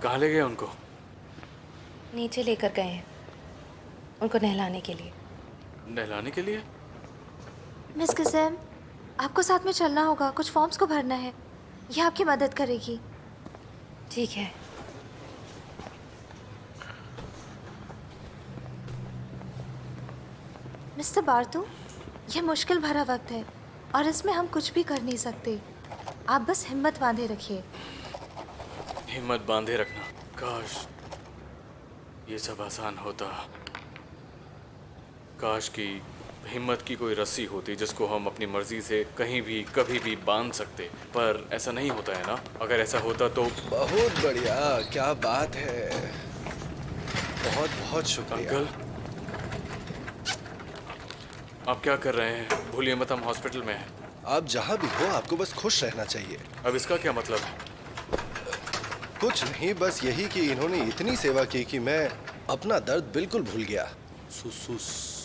कहाँ ले गए उनको? नीचे लेकर गए हैं उनको नहलाने के लिए। नहलाने के लिए? मिस किसम, आपको साथ में चलना होगा, कुछ फॉर्म्स को भरना है। ये आपकी मदद करेगी। ठीक है। मिस्टर बारतू, ये मुश्किल भरा वक्त है और इसमें हम कुछ भी कर नहीं सकते। आप बस हिम्मत बांधे रखिए। हिम्मत बांधे रखना। काश ये सब आसान होता। काश की हिम्मत की कोई रस्सी होती जिसको हम अपनी मर्जी से कहीं भी कभी भी बांध सकते, पर ऐसा नहीं होता है ना। अगर ऐसा होता तो। बहुत बढ़िया, क्या बात है। बहुत बहुत शुक्रिया। अंकल, आप क्या कर रहे हैं? भूलिए मत, हम हॉस्पिटल में हैं। आप जहाँ भी हो आपको बस खुश रहना चाहिए। अब इसका क्या मतलब है? कुछ नहीं, बस यही कि इन्होंने इतनी सेवा की कि मैं अपना दर्द बिल्कुल भूल गया। सुसुस।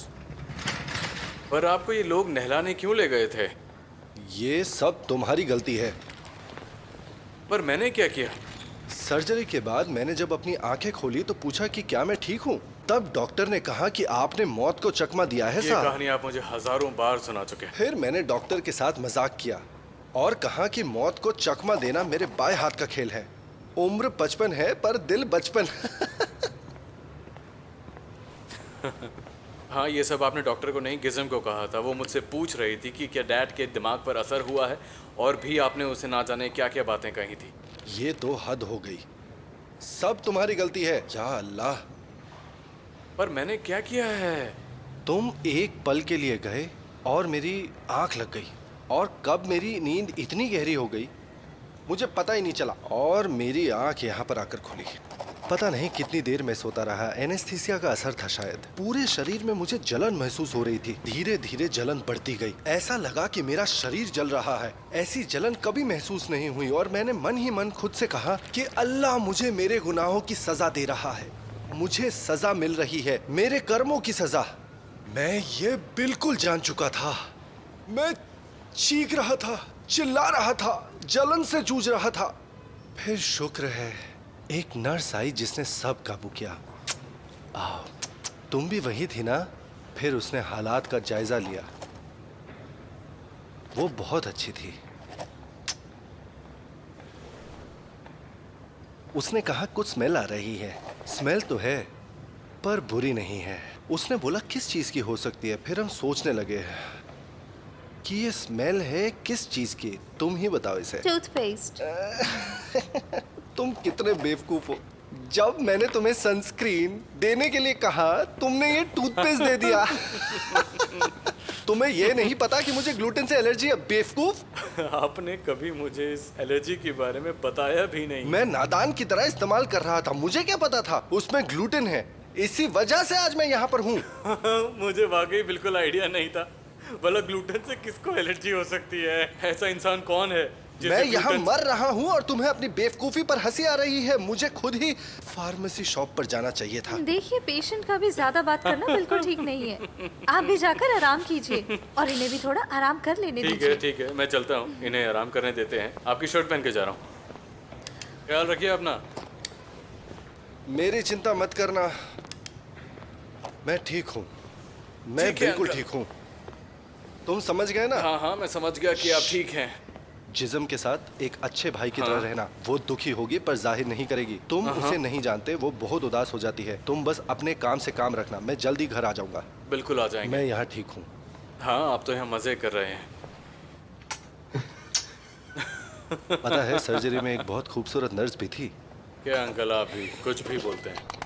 पर आपको ये लोग नहलाने क्यों ले गए थे? ये सब तुम्हारी गलती है। पर मैंने क्या किया? सर्जरी के बाद मैंने जब अपनी आंखें खोली तो पूछा कि क्या मैं ठीक हूँ। तब डॉक्टर ने कहा कि आपने मौत को चकमा दिया है ये साहब। कहानी आप मुझे हजारों बार सुना चुके हैं। फिर मैंने डॉक्टर के साथ मजाक किया और कहा कि मौत को चकमा देना मेरे बाएं हाथ का खेल है। उम्र 55 है पर दिल बचपन। हाँ, ये सब आपने डॉक्टर को नहीं, गिज़म को कहा था। वो मुझसे पूछ रही थी कि क्या डैड के दिमाग पर असर हुआ है, और भी आपने उसे ना जाने क्या क्या बातें कही थी। ये तो हद हो गई। सब तुम्हारी गलती है। या अल्लाह। पर मैंने क्या किया है? तुम एक पल के लिए गए और मेरी आंख लग गई, और कब मेरी नींद इतनी गहरी हो गई मुझे पता ही नहीं चला, और मेरी आंख यहाँ पर आकर खुली। पता नहीं कितनी देर मैं सोता रहा। एनेस्थीसिया का असर था शायद। पूरे शरीर में मुझे जलन महसूस हो रही थी। धीरे धीरे जलन बढ़ती गई। ऐसा लगा कि मेरा शरीर जल रहा है। ऐसी जलन कभी महसूस नहीं हुई, और मैंने मन ही मन खुद से कहा कि अल्लाह मुझे मेरे गुनाहों की सजा दे रहा है। मुझे सजा मिल रही है, मेरे कर्मों की सजा। मैं ये बिल्कुल जान चुका था। मैं चीख रहा था, चिल्ला रहा था, जलन से जूझ रहा था। फिर शुक्र है एक नर्स आई जिसने सब काबू किया। आओ, तुम भी वही थी ना? फिर उसने हालात का जायजा लिया। वो बहुत अच्छी थी। उसने कहा कुछ स्मेल आ रही है। स्मेल तो है पर बुरी नहीं है। उसने बोला किस चीज की हो सकती है। फिर हम सोचने लगे कि ये स्मेल है किस चीज की। तुम ही बताओ इसे। टूथपेस्ट। तुम कितने बेवकूफ हो। जब मैंने तुम्हें सनस्क्रीन देने के लिए कहा तुमने ये टूथपेस्ट दे दिया। तुम्हें ये नहीं पता कि मुझे ग्लूटेन से एलर्जी है, बेवकूफ। आपने कभी मुझे इस एलर्जी के बारे में बताया भी नहीं। मैं नादान की तरह इस्तेमाल कर रहा था। मुझे क्या पता था उसमें ग्लूटेन है। इसी वजह से आज मैं यहाँ पर हूँ। मुझे वाकई बिल्कुल आइडिया नहीं था। भला ग्लूटेन से किसको एलर्जी हो सकती है? ऐसा इंसान कौन है जिसे मैं यहाँ ग्लूटेन- मर रहा हूँ और तुम्हें अपनी बेवकूफी पर हंसी आ रही है। मुझे खुद ही फार्मेसी शॉप पर जाना चाहिए था। देखिए, पेशेंट का भी ज्यादा बात करना बिल्कुल ठीक नहीं है। आप भी जाकर आराम कीजिए और इन्हें भी थोड़ा आराम कर लेने ठीक दीजिए। है ठीक है, मैं चलता हूँ। इन्हें आराम करने देते हैं। आपकी शर्ट पहन के जा रहा हूँ। ख्याल रखिए अपना। मेरी चिंता मत करना, मैं ठीक हूँ। मैं ठीक है, बिल्कुल अंकल। ठीक हूँ। तुम समझ गए ना? हाँ हाँ, मैं समझ गया कि आप ठीक हैं। जिस्म के साथ एक अच्छे भाई की हाँ। तरह रहना। वो दुखी होगी पर जाहिर नहीं करेगी। तुम उसे नहीं जानते, वो बहुत उदास हो जाती है। तुम बस अपने काम से काम रखना। मैं जल्दी घर आ जाऊंगा। बिल्कुल आ जाएंगे। मैं यहाँ ठीक हूँ। हाँ, आप तो यहाँ मजे कर रहे हैं। पता है सर्जरी में एक बहुत खूबसूरत नर्स भी थी। क्या अंकल, आप भी कुछ भी बोलते हैं।